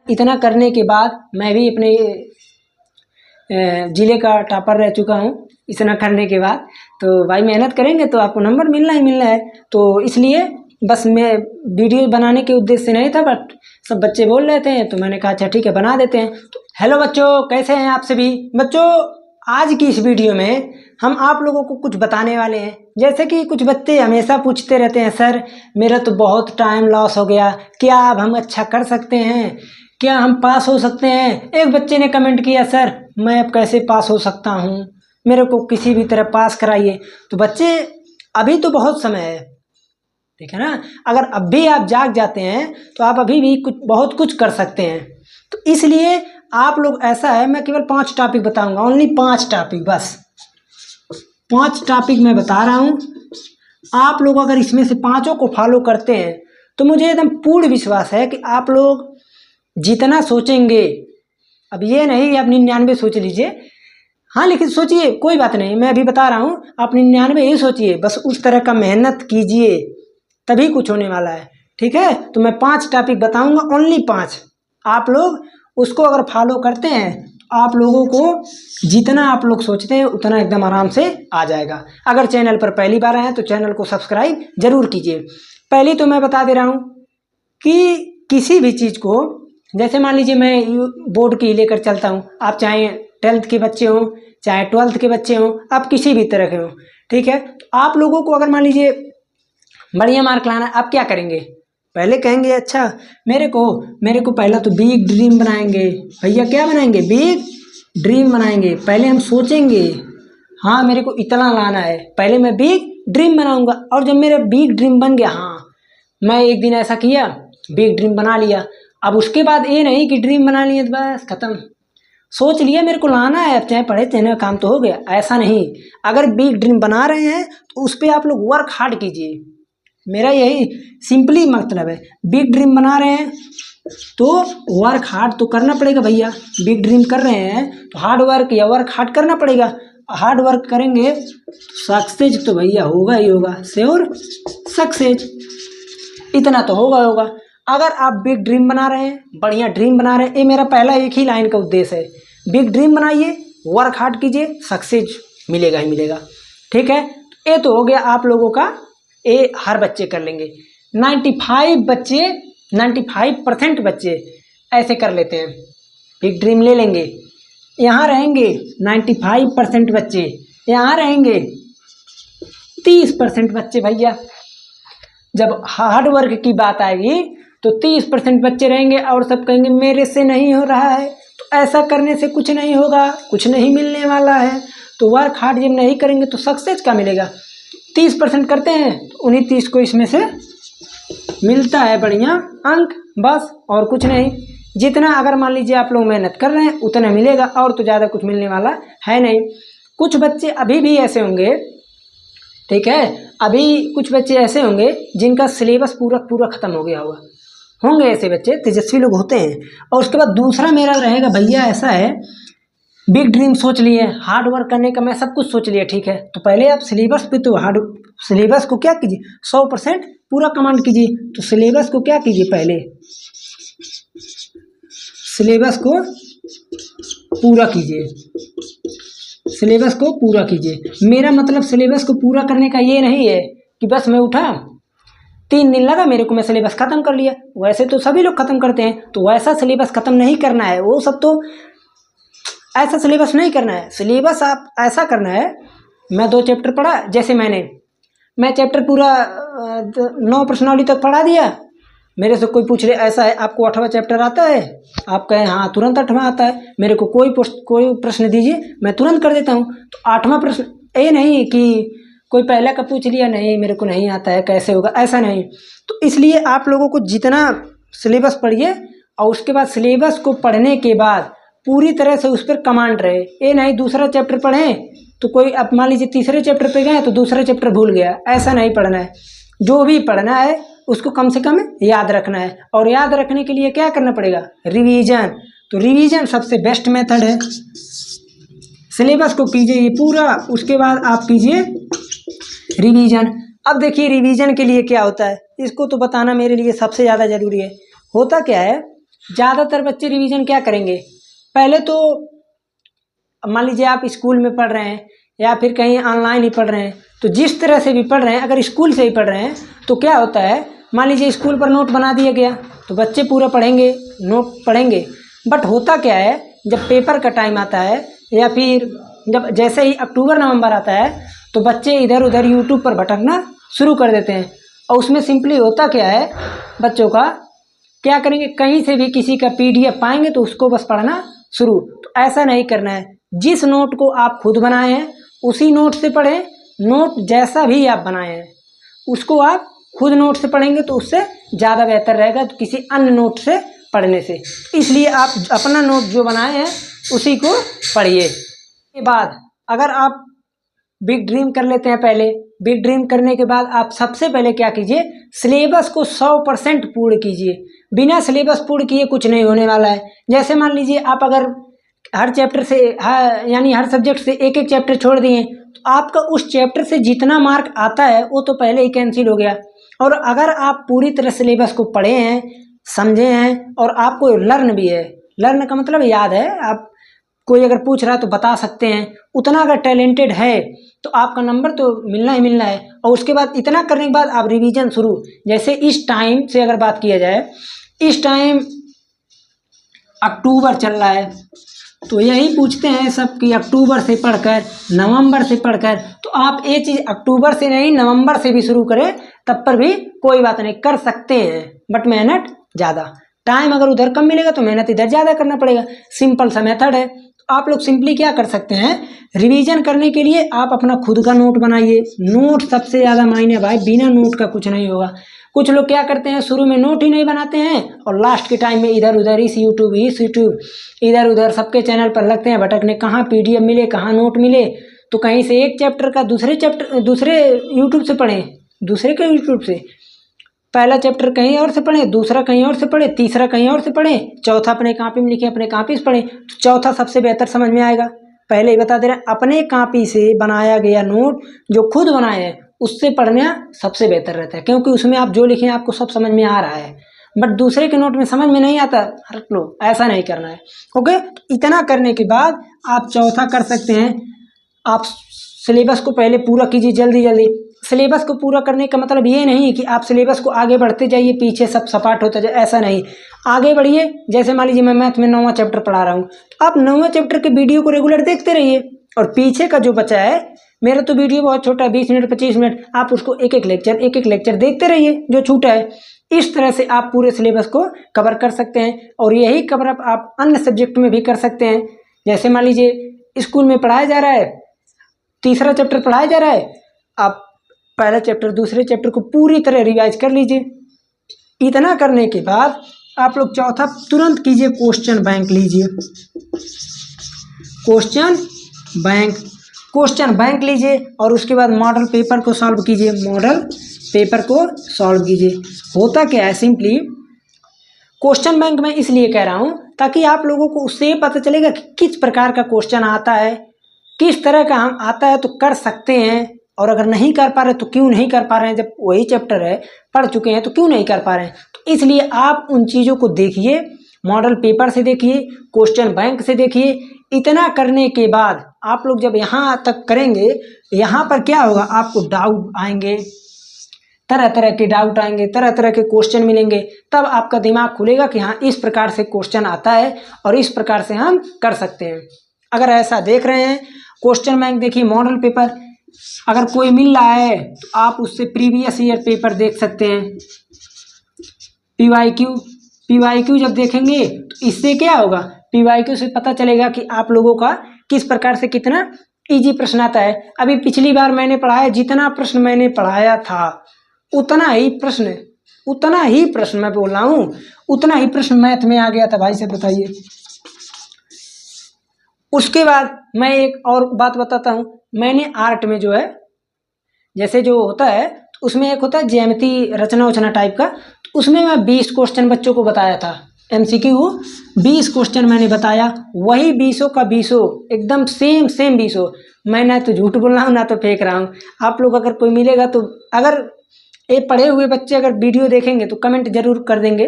इतना करने के बाद मैं भी अपने ज़िले का टॉपर रह चुका हूँ। इतना करने के बाद तो भाई मेहनत करेंगे तो आपको नंबर मिलना ही मिलना है। तो इसलिए बस मैं वीडियो बनाने के उद्देश्य से नहीं था, बट सब बच्चे बोल रहे थे तो मैंने कहा अच्छा ठीक है बना देते हैं। तो हेलो बच्चों, कैसे हैं आप सभी बच्चों। आज की इस वीडियो में हम आप लोगों को कुछ बताने वाले हैं। जैसे कि कुछ बच्चे हमेशा पूछते रहते हैं, सर मेरा तो बहुत टाइम लॉस हो गया, क्या अब हम अच्छा कर सकते हैं, क्या हम पास हो सकते हैं। एक बच्चे ने कमेंट किया, सर मैं अब कैसे पास हो सकता हूँ, मेरे को किसी भी तरह पास कराइए। तो बच्चे अभी तो बहुत समय है, ठीक है ना। अगर अब भी आप जाग जाते हैं तो आप अभी भी बहुत कुछ कर सकते हैं। तो इसलिए आप लोग, ऐसा है मैं केवल 5 टॉपिक बताऊंगा, ओनली 5 टॉपिक, बस 5 टॉपिक मैं बता रहा हूँ। आप लोग अगर इसमें से 5 को फॉलो करते हैं तो मुझे एकदम पूर्ण विश्वास है कि आप लोग जितना सोचेंगे, अब ये नहीं आप 99 सोच लीजिए, हाँ लेकिन सोचिए, कोई बात नहीं, मैं अभी बता रहा हूँ, आप 99 ही सोचिए, बस उस तरह का मेहनत कीजिए तभी कुछ होने वाला है, ठीक है। तो मैं 5 टॉपिक बताऊंगा, ओनली 5। आप लोग उसको अगर फॉलो करते हैं तो आप लोगों को जितना आप लोग सोचते हैं उतना एकदम आराम से आ जाएगा। अगर चैनल पर पहली बार आए हैं तो चैनल को सब्सक्राइब जरूर कीजिए। पहली तो मैं बता दे रहा हूँ कि किसी भी चीज़ को, जैसे मान लीजिए मैं बोर्ड की लेकर चलता हूँ, आप चाहे 10th के बच्चे हों चाहे 12th के बच्चे हों, आप किसी भी तरह के हों, ठीक है। तो आप लोगों को अगर मान लीजिए बढ़िया मार्क लाना, आप क्या करेंगे, पहले कहेंगे अच्छा मेरे को पहला तो बिग ड्रीम बनाएंगे। भैया क्या बनाएंगे, बिग ड्रीम बनाएंगे। पहले हम सोचेंगे हाँ मेरे को इतना लाना है, पहले मैं बिग ड्रीम बनाऊंगा। और जब मेरा बिग ड्रीम बन गया, हाँ मैं एक दिन ऐसा किया, बिग ड्रीम बना लिया। अब उसके बाद ये नहीं कि ड्रीम बना लिए तो बस खत्म, सोच लिया मेरे को लाना है, अब चाहे पढ़े चाहे काम तो हो गया, ऐसा नहीं। अगर बिग ड्रीम बना रहे हैं तो उस पर आप लोग वर्क हार्ड कीजिए। मेरा यही सिंपली मतलब है, बिग ड्रीम बना रहे हैं तो वर्क हार्ड तो करना पड़ेगा भैया। बिग ड्रीम कर रहे हैं तो हार्ड वर्क या वर्क हार्ड करना पड़ेगा। हार्ड वर्क करेंगे तो सक्सेस तो भैया होगा ही होगा, श्योर सक्सेस, इतना तो होगा। अगर आप बिग ड्रीम बना रहे हैं, बढ़िया ड्रीम बना रहे हैं, ये मेरा पहला एक ही लाइन का उद्देश्य है, बिग ड्रीम बनाइए, वर्क हार्ड कीजिए, सक्सेस मिलेगा ही मिलेगा, ठीक है। ये तो हो गया आप लोगों का, ये हर बच्चे कर लेंगे। 95% बच्चे ऐसे कर लेते हैं, बिग ड्रीम ले लेंगे, यहाँ रहेंगे 95% बच्चे, यहाँ रहेंगे 30% बच्चे। भैया जब हार्ड वर्क की बात आएगी तो 30% बच्चे रहेंगे और सब कहेंगे मेरे से नहीं हो रहा है। तो ऐसा करने से कुछ नहीं होगा, कुछ नहीं मिलने वाला है। तो वर्क हार्ड जब नहीं करेंगे तो सक्सेस क्या मिलेगा। 30% करते हैं तो उन्हीं 30 को इसमें से मिलता है बढ़िया अंक, बस और कुछ नहीं। जितना अगर मान लीजिए आप लोग मेहनत कर रहे हैं उतना मिलेगा, और तो ज़्यादा कुछ मिलने वाला है नहीं। कुछ बच्चे अभी भी ऐसे होंगे, ठीक है, अभी कुछ बच्चे ऐसे होंगे जिनका सिलेबस पूरा ख़त्म हो गया होंगे ऐसे बच्चे, तेजस्वी लोग होते हैं। और उसके बाद दूसरा मेरा रहेगा, भैया ऐसा है बिग ड्रीम सोच लिए, हार्ड वर्क करने का मैं सब कुछ सोच लिया, ठीक है। तो पहले आप सिलेबस पे, तो सिलेबस को क्या कीजिए 100% पूरा कमांड कीजिए। तो सिलेबस को क्या कीजिए, पहले सिलेबस को पूरा कीजिए, सिलेबस को पूरा कीजिए। मेरा मतलब सिलेबस को पूरा करने का ये नहीं है कि बस मैं उठा 3 दिन लगा मेरे को, मैं सिलेबस ख़त्म कर लिया। वैसे तो सभी लोग ख़त्म करते हैं, तो वैसा सिलेबस ख़त्म नहीं करना है, वो सब तो ऐसा सिलेबस नहीं करना है। सिलेबस आप ऐसा करना है, मैं 2 चैप्टर पढ़ा, जैसे मैं चैप्टर पूरा 9 प्रश्नावली तक पढ़ा दिया। मेरे से कोई पूछ रहे ऐसा है आपको 8वां चैप्टर आता है, आप कहें हाँ तुरंत 8वां आता है। मेरे को कोई प्रश्न दीजिए मैं तुरंत कर देता हूँ। तो 8वां प्रश्न, ये नहीं कि कोई पहले का पूछ लिया नहीं मेरे को नहीं आता है कैसे होगा, ऐसा नहीं। तो इसलिए आप लोगों को जितना सिलेबस पढ़िए और उसके बाद सिलेबस को पढ़ने के बाद पूरी तरह से उस पर कमांड रहे। ये नहीं दूसरा चैप्टर पढ़ें तो कोई, अब मान लीजिए तीसरे चैप्टर पे गए तो दूसरा चैप्टर भूल गया, ऐसा नहीं पढ़ना है। जो भी पढ़ना है उसको कम से कम याद रखना है, और याद रखने के लिए क्या करना पड़ेगा, रिवीजन। तो रिवीजन सबसे बेस्ट मेथड है। सिलेबस को कीजिए ये पूरा, उसके बाद आप कीजिए रिवीजन। अब देखिए रिवीजन के लिए क्या होता है, इसको तो बताना मेरे लिए सबसे ज़्यादा ज़रूरी है। होता क्या है, ज़्यादातर बच्चे रिवीजन क्या करेंगे, पहले तो मान लीजिए आप स्कूल में पढ़ रहे हैं या फिर कहीं ऑनलाइन ही पढ़ रहे हैं, तो जिस तरह से भी पढ़ रहे हैं, अगर स्कूल से ही पढ़ रहे हैं तो क्या होता है, मान लीजिए स्कूल पर नोट बना दिया गया तो बच्चे पूरा पढ़ेंगे, नोट पढ़ेंगे। बट होता क्या है, जब पेपर का टाइम आता है या फिर जब जैसे ही अक्टूबर नवंबर आता है तो बच्चे इधर उधर यूट्यूब पर भटकना शुरू कर देते हैं। और उसमें सिंपली होता क्या है, बच्चों का क्या करेंगे, कहीं से भी किसी का PDF पाएंगे तो उसको बस पढ़ना शुरू। तो ऐसा नहीं करना है, जिस नोट को आप खुद बनाए हैं उसी नोट से पढ़ें। नोट जैसा भी आप बनाए हैं उसको आप खुद नोट से पढ़ेंगे तो उससे ज़्यादा बेहतर रहेगा तो किसी अन्य नोट से पढ़ने से। इसलिए आप अपना नोट जो बनाए हैं उसी को पढ़िए। के बाद अगर आप बिग ड्रीम कर लेते हैं, पहले बिग ड्रीम करने के बाद आप सबसे पहले क्या कीजिए, सिलेबस को 100% पूर्ण कीजिए। बिना सिलेबस पूर्ण किए कुछ नहीं होने वाला है। जैसे मान लीजिए आप अगर हर चैप्टर से यानी हर सब्जेक्ट से एक एक चैप्टर छोड़ दिए तो आपका उस चैप्टर से जितना मार्क आता है वो तो पहले ही कैंसिल हो गया। और अगर आप पूरी तरह सिलेबस को पढ़े हैं, समझे हैं और आपको लर्न भी है, लर्न का मतलब याद है, आप कोई अगर पूछ रहा है तो बता सकते हैं, उतना अगर टैलेंटेड है तो आपका नंबर तो मिलना ही मिलना है। और उसके बाद इतना करने के बाद आप रिवीजन शुरू। जैसे इस टाइम से अगर बात किया जाए, इस टाइम अक्टूबर चल रहा है तो यही पूछते हैं सब कि अक्टूबर से पढ़कर नवंबर से पढ़कर, तो आप ये चीज़ अक्टूबर से नहीं नवंबर से भी शुरू करें तब पर भी कोई बात नहीं, कर सकते हैं। बट मेहनत ज़्यादा, टाइम अगर उधर कम मिलेगा तो मेहनत इधर ज़्यादा करना पड़ेगा। सिंपल सा मेथड है। तो आप लोग सिंपली क्या कर सकते हैं, रिवीजन करने के लिए आप अपना खुद का नोट बनाइए। नोट सबसे ज़्यादा मायने भाई, बिना नोट का कुछ नहीं होगा। कुछ लोग क्या करते हैं, शुरू में नोट ही नहीं बनाते हैं और लास्ट के टाइम में इधर उधर इस यूट्यूब इधर उधर सबके चैनल पर लगते हैं भटकने, कहाँ PDF मिले कहाँ नोट मिले। तो कहीं से एक चैप्टर का दूसरे यूट्यूब से पढ़ें, दूसरे के यूट्यूब से पहला चैप्टर कहीं और से पढ़ें, दूसरा कहीं और से पढ़ें, तीसरा कहीं और से पढ़ें, चौथा अपने कॉपी में लिखें, अपने कॉपी से पढ़ें तो चौथा सबसे बेहतर समझ में आएगा। पहले ही बता दे रहे हैं, अपने कॉपी से बनाया गया नोट जो खुद बनाए हैं उससे पढ़ना सबसे बेहतर रहता है, क्योंकि उसमें आप जो लिखें आपको सब समझ में आ रहा है। बट दूसरे के नोट में समझ में नहीं आता, हट लो, ऐसा नहीं करना है। ओके, इतना करने के बाद आप चौथा कर सकते हैं, आप सिलेबस को पहले पूरा कीजिए जल्दी जल्दी। सिलेबस को पूरा करने का मतलब ये नहीं कि आप सिलेबस को आगे बढ़ते जाइए, पीछे सब सपाट होता जाए, ऐसा नहीं। आगे बढ़िए। जैसे मान लीजिए मैं मैथ में 9वां चैप्टर पढ़ा रहा हूँ तो आप 9वें चैप्टर के वीडियो को रेगुलर देखते रहिए और पीछे का जो बचा है, मेरा तो वीडियो बहुत छोटा है, 20 मिनट 25 मिनट, आप उसको एक एक लेक्चर देखते रहिए जो छूटा है। इस तरह से आप पूरे सिलेबस को कवर कर सकते हैं और यही कवर अप आप अन्य सब्जेक्ट में भी कर सकते हैं। जैसे मान लीजिए स्कूल में पढ़ाया जा रहा है, तीसरा चैप्टर पढ़ाया जा रहा है, आप पहला चैप्टर दूसरे चैप्टर को पूरी तरह रिवाइज कर लीजिए। इतना करने के बाद आप लोग चौथा तुरंत कीजिए, क्वेश्चन बैंक लीजिए। क्वेश्चन बैंक लीजिए और उसके बाद मॉडल पेपर को सॉल्व कीजिए। होता क्या है, सिंपली क्वेश्चन बैंक में इसलिए कह रहा हूँ ताकि आप लोगों को उससे पता चलेगा कि किस प्रकार का क्वेश्चन आता है, किस तरह का हम आता है तो कर सकते हैं, और अगर नहीं कर पा रहे तो क्यों नहीं कर पा रहे हैं, जब वही चैप्टर है पढ़ चुके हैं तो क्यों नहीं कर पा रहे हैं। तो इसलिए आप उन चीज़ों को देखिए, मॉडल पेपर से देखिए, क्वेश्चन बैंक से देखिए। इतना करने के बाद आप लोग जब यहाँ तक करेंगे, यहाँ पर क्या होगा, आपको डाउट आएंगे, तरह तरह के डाउट आएंगे, तरह तरह के क्वेश्चन मिलेंगे, तब आपका दिमाग खुलेगा कि हाँ इस प्रकार से क्वेश्चन आता है और इस प्रकार से हम कर सकते हैं। अगर ऐसा देख रहे हैं, क्वेश्चन बैंक देखिए, मॉडल पेपर अगर कोई मिल रहा है तो आप उससे प्रीवियस ईयर पेपर देख सकते हैं। पीवाईक्यू जब देखेंगे तो इससे क्या होगा, पीवाईक्यू से पता चलेगा कि आप लोगों का किस प्रकार से कितना इजी प्रश्न आता है। अभी पिछली बार मैंने पढ़ाया, जितना प्रश्न मैंने पढ़ाया था उतना ही प्रश्न मैं बोल रहा हूँ, उतना ही प्रश्न मैथ में आ गया था भाई से, बताइए। उसके बाद मैं एक और बात बताता हूँ, मैंने आर्ट में जो है, जैसे जो होता है तो उसमें एक होता है ज्यामिति रचना उचना टाइप का, तो उसमें मैं 20 क्वेश्चन बच्चों को बताया था, MCQ 20 क्वेश्चन मैंने बताया, वही 20 का 20 एकदम सेम 20। मैं ना तो झूठ बोल रहा हूँ ना तो फेंक रहा हूँ। आप लोग अगर कोई मिलेगा तो, अगर ये पढ़े हुए बच्चे अगर वीडियो देखेंगे तो कमेंट जरूर कर देंगे।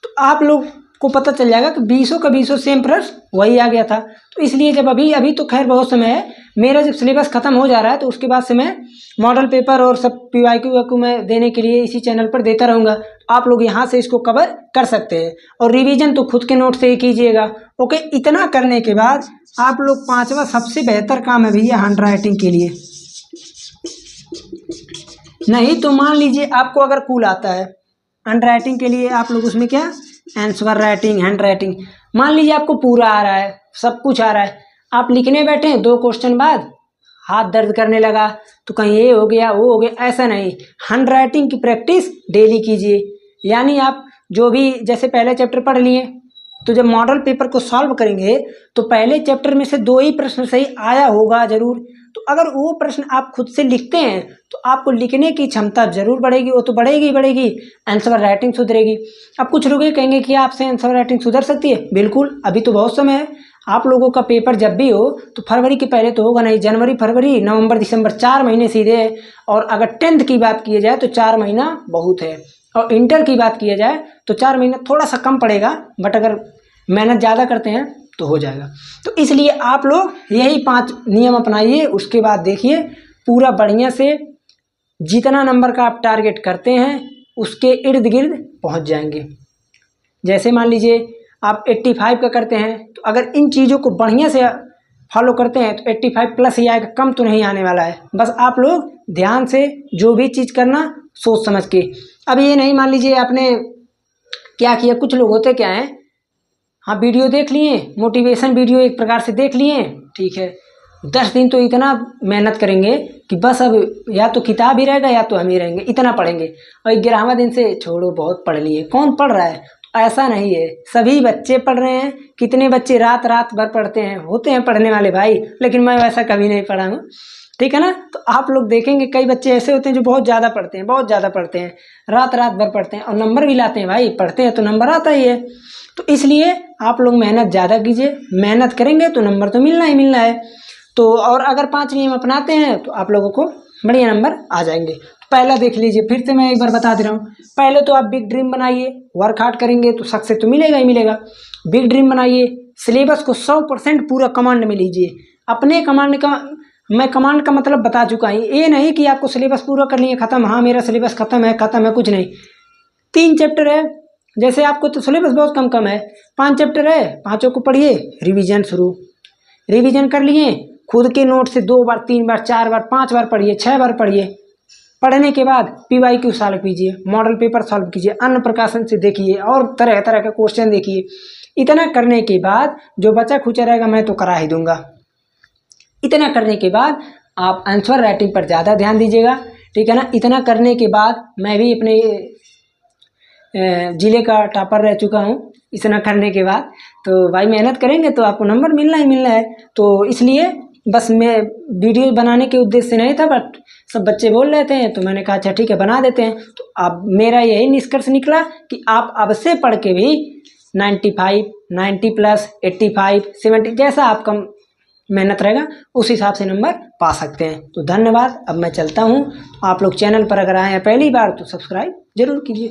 तो आप लोग को पता चल जाएगा कि 20 का 20 सेम प्रश्न वही आ गया था। तो इसलिए जब अभी तो खैर बहुत समय है, मेरा जब सिलेबस खत्म हो जा रहा है तो उसके बाद से मैं मॉडल पेपर और सब PYQ मैं देने के लिए इसी चैनल पर देता रहूँगा। आप लोग यहाँ से इसको कवर कर सकते हैं और रिवीजन तो खुद के नोट से ही कीजिएगा। ओके, इतना करने के बाद आप लोग 5वां सबसे बेहतर काम है भैया हैंड राइटिंग के लिए। नहीं तो मान लीजिए आपको अगर कूल आता है हैंड राइटिंग के लिए, आप लोग उसमें क्या आंसर राइटिंग, हैंड राइटिंग, मान लीजिए आपको पूरा आ रहा है, सब कुछ आ रहा है, आप लिखने बैठे 2 क्वेश्चन बाद हाथ दर्द करने लगा तो कहीं ये हो गया वो हो गया, ऐसा नहीं। हैंड राइटिंग की प्रैक्टिस डेली कीजिए। यानी आप जो भी जैसे पहले चैप्टर पढ़ लिए तो जब मॉडल पेपर को सॉल्व करेंगे तो पहले चैप्टर में से 2 ही प्रश्न सही आया होगा जरूर। तो अगर वो प्रश्न आप खुद से लिखते हैं तो आपको लिखने की क्षमता जरूर बढ़ेगी, वो तो बढ़ेगी बढ़ेगी, आंसर राइटिंग सुधरेगी। अब कुछ लोग ये कहेंगे कि आपसे आंसर राइटिंग सुधर सकती है। बिल्कुल, अभी तो बहुत समय है। आप लोगों का पेपर जब भी हो तो फरवरी के पहले तो होगा नहीं, जनवरी फरवरी नवंबर दिसंबर 4 महीने सीधे है। और अगर 10th की बात की जाए तो 4 महीना बहुत है, और इंटर की बात किया जाए तो 4 महीना थोड़ा सा कम पड़ेगा, बट अगर मेहनत ज़्यादा करते हैं तो हो जाएगा। तो इसलिए आप लोग यही 5 नियम अपनाइए, उसके बाद देखिए पूरा बढ़िया से जितना नंबर का आप टारगेट करते हैं उसके इर्द गिर्द पहुंच जाएंगे। जैसे मान लीजिए आप 85 का करते हैं तो अगर इन चीज़ों को बढ़िया से फॉलो करते हैं तो 85 प्लस ही आएगा, कम तो नहीं आने वाला है। बस आप लोग ध्यान से जो भी चीज़ करना सोच समझ के। अब ये नहीं मान लीजिए आपने क्या किया, कुछ लोग होते क्या हैं, हाँ वीडियो देख लिए, मोटिवेशन वीडियो एक प्रकार से देख लिए, ठीक है, 10 दिन तो इतना मेहनत करेंगे कि बस अब या तो किताब ही रहेगा या तो हम ही रहेंगे, इतना पढ़ेंगे, और 11वां दिन से छोड़ो बहुत पढ़ लिए। कौन पढ़ रहा है? ऐसा नहीं है, सभी बच्चे पढ़ रहे हैं। कितने बच्चे रात रात भर पढ़ते हैं, होते हैं पढ़ने वाले भाई, लेकिन मैं वैसा कभी नहीं पढ़ा हूँ, ठीक है ना। तो आप लोग देखेंगे कई बच्चे ऐसे होते हैं जो बहुत ज़्यादा पढ़ते हैं, बहुत ज़्यादा पढ़ते हैं, रात रात भर पढ़ते हैं और नंबर भी लाते हैं। भाई पढ़ते हैं तो नंबर आता ही है। तो इसलिए आप लोग मेहनत ज़्यादा कीजिए, मेहनत करेंगे तो नंबर तो मिलना ही मिलना है। तो और अगर 5 नियम अपनाते हैं तो आप लोगों को बढ़िया नंबर आ जाएंगे। तो पहला देख लीजिए, फिर से मैं एक बार बता दे रहा हूँ। पहले तो आप बिग ड्रीम बनाइए, वर्क हार्ड करेंगे तो सक्सेस तो मिलेगा ही मिलेगा। बिग ड्रीम बनाइए, सिलेबस को 100% पूरा कमांड में लीजिए। अपने कमांड का, मैं कमांड का मतलब बता चुका हूँ, ये नहीं कि आपको सिलेबस पूरा कर लिए खत्म, हाँ मेरा सिलेबस खत्म है कुछ नहीं। 3 चैप्टर है, जैसे आपको तो सिलेबस बहुत कम है, 5 चैप्टर है, 5 को पढ़िए, रिवीजन शुरू, रिवीजन कर लिए, खुद के नोट से 2 बार 3 बार 4 बार 5 बार पढ़िए, 6 बार पढ़िए। पढ़ने के बाद PYQ सॉल्व कीजिए, मॉडल पेपर सॉल्व कीजिए, अन्य प्रकाशन से देखिए और तरह तरह के क्वेश्चन देखिए। इतना करने के बाद जो बचा खुचा रहेगा मैं तो करा ही दूंगा। इतना करने के बाद आप आंसर राइटिंग पर ज़्यादा ध्यान दीजिएगा, ठीक है ना। इतना करने के बाद मैं भी अपने ज़िले का टॉपर रह चुका हूँ। इतना करने के बाद तो भाई मेहनत करेंगे तो आपको नंबर मिलना ही मिलना है। तो इसलिए बस मैं वीडियो बनाने के उद्देश्य से नहीं था, बट सब बच्चे बोल रहे थे तो मैंने कहा अच्छा ठीक है बना देते हैं। तो अब मेरा यही निष्कर्ष निकला कि आप अब से पढ़ के भी 95, 90 प्लस, 85, 70 जैसा आपका मेहनत रहेगा उस हिसाब से नंबर पा सकते हैं। तो धन्यवाद, अब मैं चलता हूँ। आप लोग चैनल पर अगर आए हैं पहली बार तो सब्सक्राइब जरूर कीजिए।